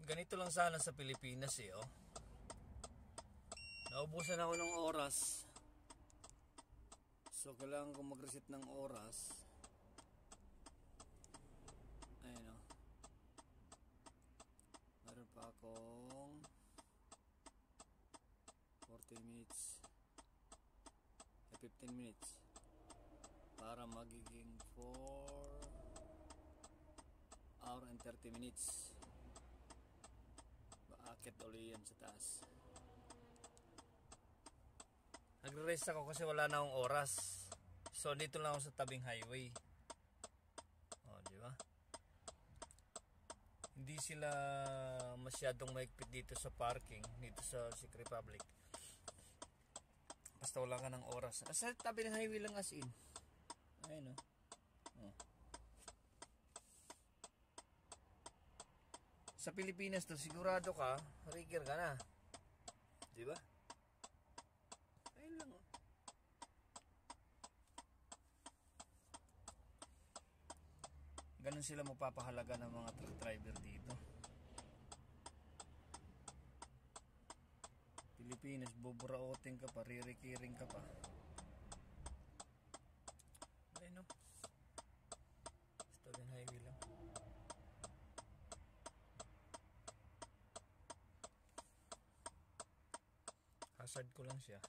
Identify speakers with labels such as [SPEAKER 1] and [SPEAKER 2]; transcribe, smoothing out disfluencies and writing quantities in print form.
[SPEAKER 1] Ganito lang sana sa Pilipinas eh, oh. Naubusan ako ng oras. So kailangan ko mag-reset ng oras. Ayun oh. Meron pa akong 40 minutes 15 minutes para magiging 4 hour and 30 minutes. Baakit ulit yan sa taas. Nagre-rest ako kasi wala na akong oras. So dito lang ako sa tabing highway. Oh, di ba? Hindi sila masyadong mahigpit dito sa parking dito sa Czech Republic. Basta wala ka ng oras. Sa tabi ng highway lang as in. Ayun oh. Oh. Sa Pilipinas to, sigurado ka, rigger ka na. Di ba? Ayun lang oh. Ganun sila magpapahalaga ng mga truck driver dito. Pilipinas, buburaotin ka pa, ririkiring ka pa. Ayun no. Ito din highway lang. Hazard ko lang siya.